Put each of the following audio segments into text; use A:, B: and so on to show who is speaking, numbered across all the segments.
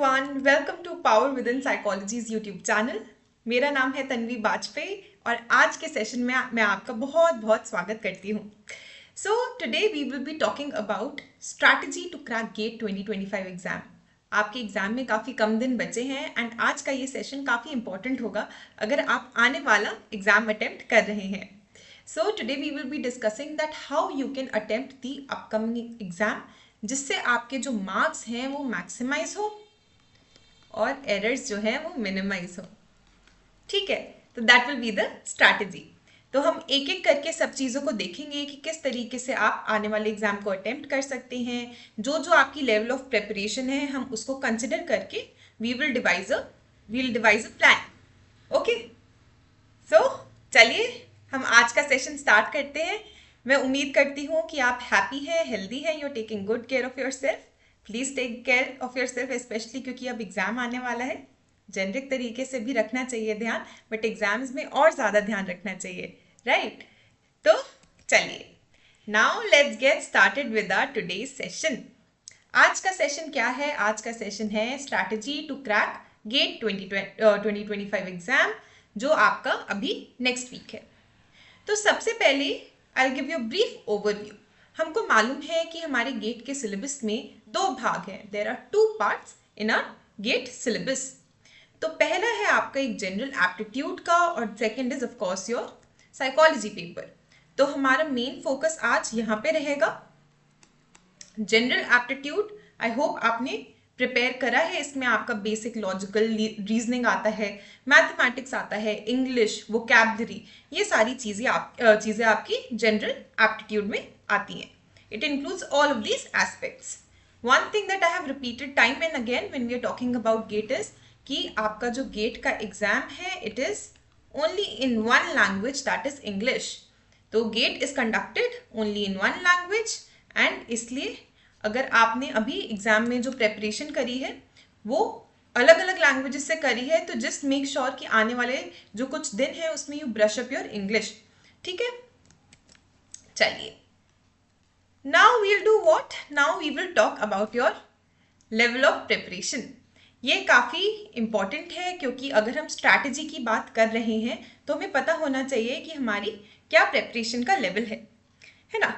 A: everyone, welcome to Power Within Psychology's YouTube channel. मेरा नाम है तन्वी बाजपेयी और आज के सेशन में मैं आपका बहुत बहुत स्वागत करती हूँ. So today we will be talking about strategy to crack GATE 2025 exam. आपके एग्जाम में काफ़ी कम दिन बचे हैं एंड आज का ये सेशन काफ़ी इंपॉर्टेंट होगा अगर आप आने वाला एग्जाम अटेम्प्ट कर रहे हैं. So today we will be discussing that how you can attempt the upcoming exam जिससे आपके जो मार्क्स हैं वो मैक्सिमाइज हो और एरर्स जो हैं वो मिनिमाइज हो. ठीक है, तो that will be the strategy. तो हम एक एक करके सब चीज़ों को देखेंगे कि किस तरीके से आप आने वाले एग्जाम को अटेम्प्ट कर सकते हैं. जो जो आपकी लेवल ऑफ प्रिपरेशन है हम उसको कंसिडर करके we will devise a plan. Okay, so चलिए हम आज का सेशन स्टार्ट करते हैं. मैं उम्मीद करती हूँ कि आप हैप्पी हैं, हेल्दी हैं, you are taking good care of yourself. Please take care of yourself, specially क्योंकि अब एग्ज़ाम आने वाला है. जेनरिक तरीके से भी रखना चाहिए ध्यान, बट एग्ज़ाम्स में और ज़्यादा ध्यान रखना चाहिए, राइट? तो चलिए, now let's get started with our today's session. आज का सेशन क्या है? आज का सेशन है strategy to crack GATE 2025 exam, जो आपका अभी नेक्स्ट वीक है. तो सबसे पहले I'll give you a brief overview. हमको मालूम है कि हमारे गेट के सिलेबस में दो भाग हैं. There are two parts in our GATE syllabus. तो पहला है आपका एक जनरल एप्टीट्यूड का और second is of course your psychology paper. तो हमारा मेन फोकस आज यहाँ पे रहेगा जनरल एप्टीट्यूड. आई होप आपने प्रिपेयर करा है. इसमें आपका बेसिक लॉजिकल रीजनिंग आता है, मैथमेटिक्स आता है, इंग्लिश, वोकैबलरी, ये सारी चीज़ें आपकी जनरल एप्टीट्यूड में आती हैं. It includes all of these aspects. One thing that I have repeated time and again when we are talking about GATE is कि आपका जो गेट का एग्जाम है it is only in one language, that is English. तो GATE is conducted only in one language and इसलिए अगर आपने अभी एग्जाम में जो प्रेपरेशन करी है वो अलग अलग लैंग्वेजेस से करी है तो जस्ट मेक श्योर कि आने वाले जो कुछ दिन है उसमें you brush up your English. ठीक है, चलिए, now we will do what? Now we will talk about your level of preparation. ये काफ़ी इम्पॉर्टेंट है क्योंकि अगर हम स्ट्रैटेजी की बात कर रहे हैं तो हमें पता होना चाहिए कि हमारी क्या प्रेपरेशन का लेवल है ना.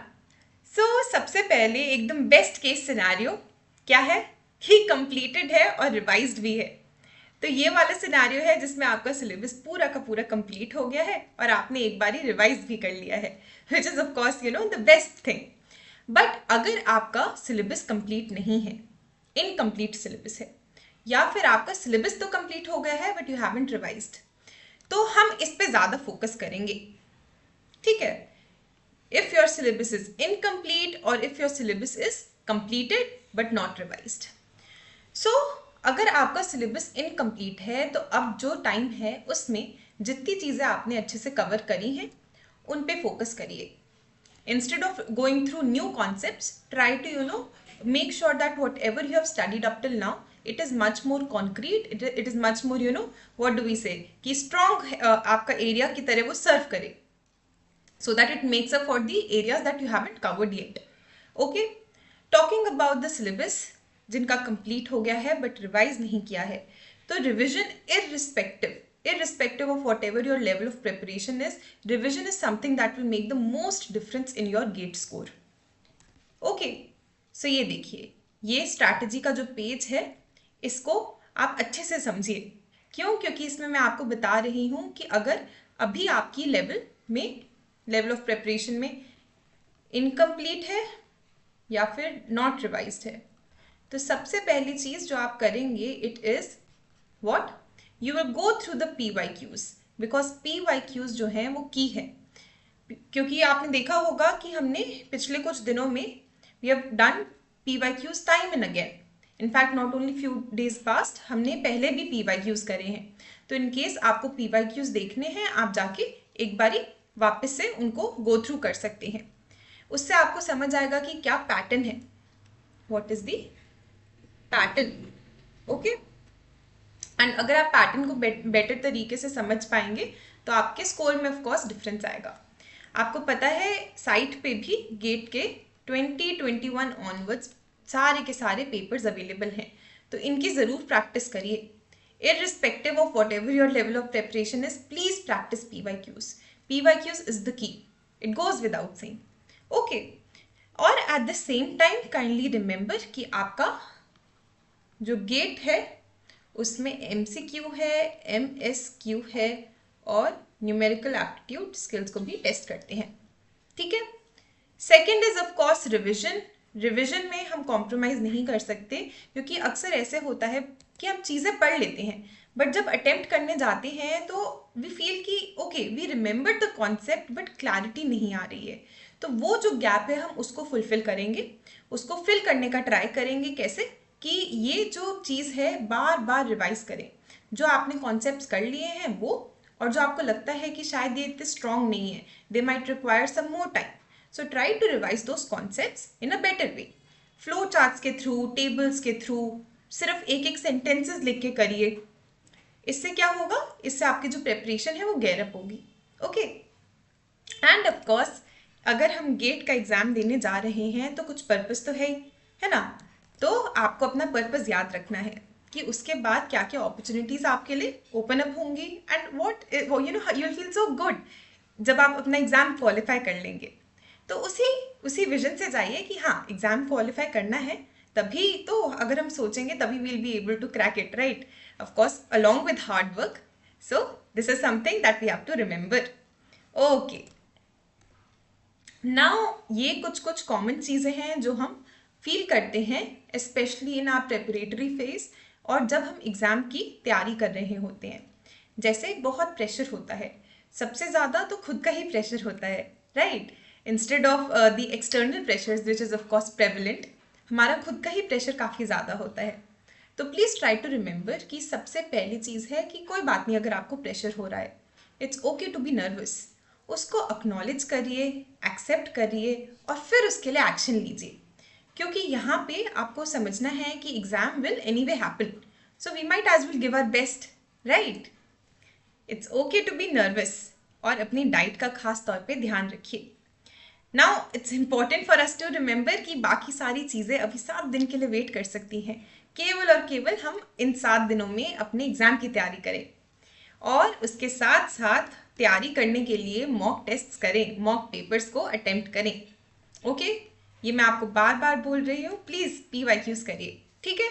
A: सो सबसे पहले एकदम बेस्ट केस सिनेरियो क्या है कि कंप्लीटेड है और रिवाइज्ड भी है. तो ये वाला सिनेरियो है जिसमें आपका सिलेबस पूरा का पूरा कंप्लीट हो गया है और आपने एक बार ही रिवाइज भी कर लिया है, which is of course the best thing. But अगर आपका सिलेबस कंप्लीट नहीं है, इनकम्प्लीट सिलेबस है, या फिर आपका सिलेबस तो कंप्लीट हो गया है बट यू हैवंट रिवाइज्ड, तो हम इस पे ज़्यादा फोकस करेंगे. ठीक है, if your syllabus is incomplete or if your syllabus is completed but not revised. So अगर आपका syllabus incomplete है तो अब जो टाइम है उसमें जितनी चीज़ें आपने अच्छे से कवर करी हैं उन पे फोकस करिए. Instead of going through new concepts, try to make sure that whatever you have studied up till now it is much more concrete, it is much more what do we say कि strong आपका area की तरह वो serve करे, so that it makes up for the areas that you haven't covered yet. Okay, talking about the syllabus जिनका complete हो गया है but revise नहीं किया है, तो revision irrespective of whatever your level of preparation is, revision is something that will make the most difference in your gate score. Okay, so ये देखिए, ये strategy का जो पेज है इसको आप अच्छे से समझिए. क्यों? क्योंकि इसमें मैं आपको बता रही हूँ कि अगर अभी आपकी लेवल ऑफ प्रेपरेशन में इनकम्प्लीट है या फिर नॉट रिवाइज्ड है, तो सबसे पहली चीज़ जो आप करेंगे it is what? You will go through the PYQs, because PYQs जो हैं वो की है. क्योंकि आपने देखा होगा कि हमने पिछले कुछ दिनों में we have done PYQs time and again. In fact not only few days past, हमने पहले भी PYQs करे हैं. तो इन केस आपको PYQs देखने हैं आप जाके एक बारी वापस से उनको गो थ्रू कर सकते हैं. उससे आपको समझ आएगा कि क्या पैटर्न है, what is the pattern. Okay, and अगर आप पैटर्न को बेटर तरीके से समझ पाएंगे तो आपके स्कोर में ऑफ कोर्स डिफरेंस आएगा. आपको पता है साइट पे भी गेट के 2021 ऑनवर्ड्स सारे के सारे पेपर्स अवेलेबल हैं. तो इनकी ज़रूर प्रैक्टिस करिए। Irrespective of whatever your level of preparation is, please practice PYQs. PYQs is the key. It goes without saying. Okay. और at the same time kindly remember कि आपका जो गेट है उसमें MCQ है, MSQ है और न्यूमेरिकल एप्टीट्यूड स्किल्स को भी टेस्ट करते हैं। ठीक है। Second is of course revision. Revision में हम कॉम्प्रोमाइज़ नहीं कर सकते, क्योंकि अक्सर ऐसे होता है कि हम चीज़ें पढ़ लेते हैं बट जब अटेम्प्ट करने जाते हैं तो वी फील कि okay we remember the concept but clarity नहीं आ रही है। तो वो जो गैप है हम उसको फुलफिल करेंगे, उसको फिल करने का ट्राई करेंगे। कैसे कि ये जो चीज़ है बार बार रिवाइज करें, जो आपने कॉन्सेप्ट्स कर लिए हैं वो, और जो आपको लगता है कि शायद ये इतने स्ट्रॉन्ग नहीं है, they might require some more time, so try to revise those concepts in a better way. Flow charts के थ्रू, टेबल्स के थ्रू, सिर्फ एक एक सेंटेंसेस लिख के करिए। इससे क्या होगा, इससे आपकी जो प्रेपरेशन है वो गैरअप होगी। ओके। एंड ऑफ कोर्स अगर हम गेट का एग्जाम देने जा रहे हैं तो कुछ पर्पस तो है ना। तो आपको अपना पर्पस याद रखना है कि उसके बाद क्या क्या अपॉर्चुनिटीज आपके लिए ओपन अप होंगी and what you know you will feel so good जब आप अपना एग्जाम क्वालिफाई कर लेंगे। तो उसी विजन से जाइए कि हाँ एग्जाम क्वालिफाई करना है, तभी तो अगर हम सोचेंगे तभी we'll be able to crack it, right. Of course along with hard work. So this is something that we have to remember. Okay, now ये कुछ कॉमन चीज़ें हैं जो हम फील करते हैं specially in are preparatory phase, और जब हम एग्ज़ाम की तैयारी कर रहे होते हैं। जैसे बहुत प्रेशर होता है, सबसे ज़्यादा तो खुद का ही प्रेशर होता है, right. Instead of the external pressures which is of course prevalent, हमारा खुद का ही प्रेशर काफ़ी ज़्यादा होता है। तो प्लीज़ ट्राई टू रिमेंबर कि सबसे पहली चीज़ है कि कोई बात नहीं अगर आपको प्रेशर हो रहा है, it's okay to be nervous. उसको अक्नॉलेज करिए, एक्सेप्ट करिए और फिर उसके लिए एक्शन लीजिए, क्योंकि यहाँ पे आपको समझना है कि exam will anyway happen, so we might as will give our best, right. It's okay to be nervous. और अपनी डाइट का खास तौर पे ध्यान रखिए। Now it's important for us to remember कि बाकी सारी चीज़ें अभी 7 दिन के लिए वेट कर सकती हैं। केवल और केवल हम इन 7 दिनों में अपने एग्ज़ाम की तैयारी करें और उसके साथ साथ तैयारी करने के लिए मॉक टेस्ट्स करें, मॉक पेपर्स को अटेम्प्ट करें। ओके, ये मैं आपको बार बार बोल रही हूँ, प्लीज़ PYQs करिए, ठीक है।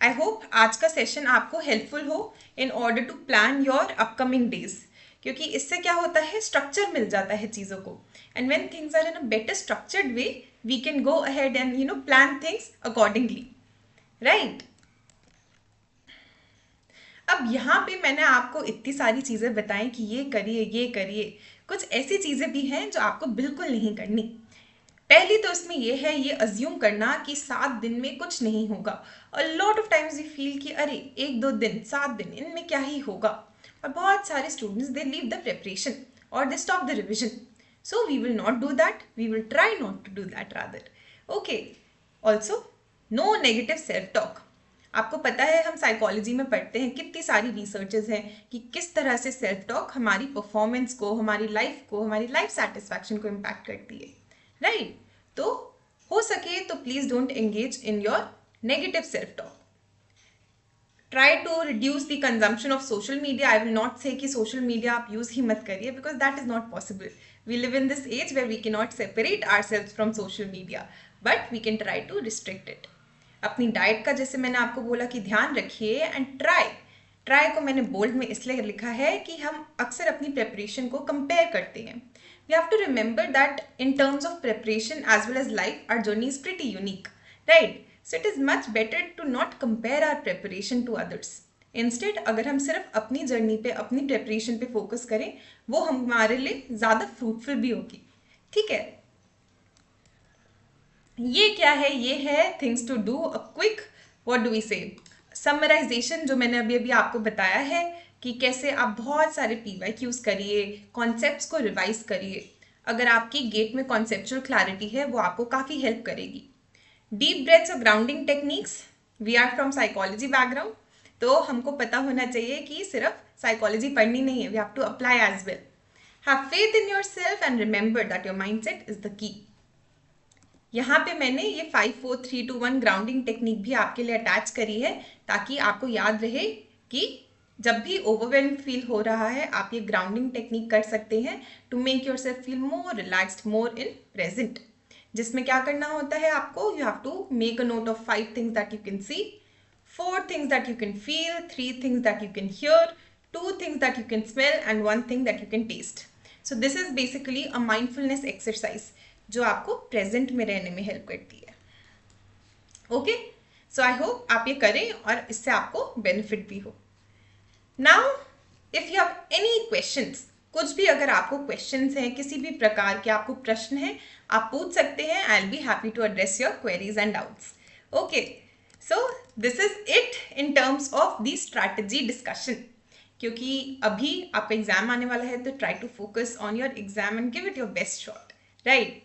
A: आई होप आज का सेशन आपको हेल्पफुल हो in order to plan your upcoming days, क्योंकि इससे क्या होता है, स्ट्रक्चर मिल जाता है चीज़ों को, and when things are in a better structured way we can go ahead and plan things accordingly, right. अब यहाँ पे मैंने आपको इतनी सारी चीज़ें बताई कि ये करिए ये करिए, कुछ ऐसी चीज़ें भी हैं जो आपको बिल्कुल नहीं करनी। पहली तो इसमें ये है, ये अज्यूम करना कि 7 दिन में कुछ नहीं होगा। A lot of times we feel कि अरे 1-2 दिन 7 दिन इनमें क्या ही होगा, और बहुत सारे students they leave the preparation और they stop the revision. So we will not do that, we will try not to do that rather. Okay, also no negative self talk. आपको पता है हम साइकोलॉजी में पढ़ते हैं, कितनी सारी रिसर्चेस हैं कि किस तरह से सेल्फ टॉक हमारी परफॉर्मेंस को, हमारी लाइफ सेटिस्फैक्शन को इम्पैक्ट करती है, राइट। तो हो सके तो please don't engage in your negative self talk. Try to reduce the consumption of social media. I will not say कि सोशल मीडिया आप यूज ही मत करिए, because that is not possible. We live in this age where we can not separate ourselves from social media, but we can try to restrict it. अपनी diet का जैसे मैंने आपको बोला कि ध्यान रखिए, एंड ट्राई को मैंने बोल्ड में इसलिए लिखा है कि हम अक्सर अपनी प्रेपरेशन को कंपेयर करते हैं। We have to remember that in terms of preparation as well as life our journey is pretty unique, right. So it is much better to not compare our preparation to others. Instead अगर हम सिर्फ अपनी journey पे, अपनी preparation पे focus करें, वो हमारे लिए ज़्यादा फ्रूटफुल भी होगी, ठीक है। ये क्या है, ये है things to do, a quick what do we say summarisation, जो मैंने अभी आपको बताया है कि कैसे आप बहुत सारे PYQs करिए, कॉन्सेप्ट्स को रिवाइज करिए। अगर आपकी गेट में कॉन्सेप्चुअल क्लैरिटी है वो आपको काफ़ी हेल्प करेगी। डीप ब्रेथ्स और grounding techniques, we are from psychology background, तो हमको पता होना चाहिए कि सिर्फ साइकोलॉजी पढ़नी नहीं है, we have to apply as well. Have faith in yourself and remember that your mindset is the key. यहाँ पे मैंने ये 5 4 3 2 1 ग्राउंडिंग टेक्निक भी आपके लिए अटैच करी है, ताकि आपको याद रहे कि जब भी ओवरवेल्म फील हो रहा है आप ये ग्राउंडिंग टेक्निक कर सकते हैं to make yourself feel more relaxed, more in present. जिसमें क्या करना होता है आपको, you have to make a note of 5 things that you can see, 4 things that you can feel, 3 things that you can hear, 2 things that you can smell, and 1 thing that you can taste. So this is basically a mindfulness exercise जो आपको present में रहने में help करती है। Okay, so I hope आप ये करें और इससे आपको बेनिफिट भी हो। Now if you have any questions, कुछ भी अगर आपको क्वेश्चंस हैं, किसी भी प्रकार के आपको प्रश्न हैं, आप पूछ सकते हैं। I will be happy to address your queries and doubts. Okay, so this is it in terms of the strategy discussion. क्योंकि अभी आपका एग्जाम आने वाला है, तो try to focus on your exam and give it your best shot, right?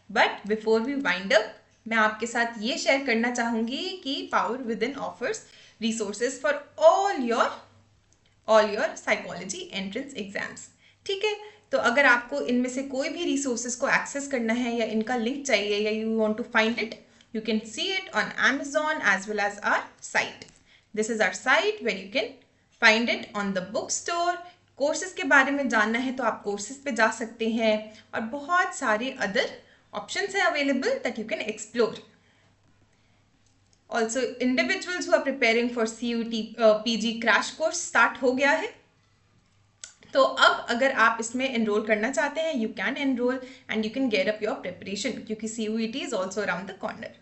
A: But before we wind up, मैं आपके साथ ये शेयर करना चाहूँगी कि power within offers resources for all your psychology entrance exams. ठीक है, तो अगर आपको इनमें से कोई भी रिसोर्सेज को एक्सेस करना है या इनका लिंक चाहिए या you want to find it, you can see it on Amazon as well as our site. This is our site where you can find it on the bookstore. Courses के बारे में जानना है तो आप कोर्सेज पे जा सकते हैं, और बहुत सारे अदर ऑप्शंस हैं available that you can explore. Also individuals who are preparing for CUT PG crash course start हो गया है, तो अब अगर आप इसमें एनरोल करना चाहते हैं, you can enrol and you can get up your preparation, क्योंकि CUET is also around the corner.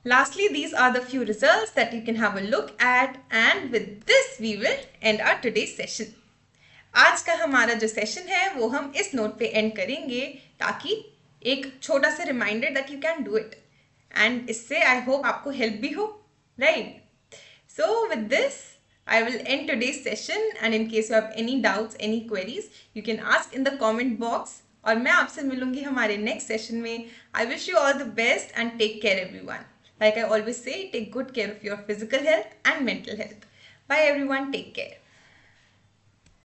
A: Lastly, these are the few results that you can have a look at, and with this we will end our today's session. आज का हमारा जो session है वो हम इस note पे एंड करेंगे, ताकि एक छोटा सा reminder that you can do it, and इससे आई होप आपको हेल्प भी हो, right? So with this I will end today's session, and in case you have any doubts, any queries, you can ask in the comment box. और मैं आपसे मिलूंगी हमारे next session में। I wish you all the best and take care everyone. Like I always say, take good care of your physical health and mental health. Bye everyone, take care.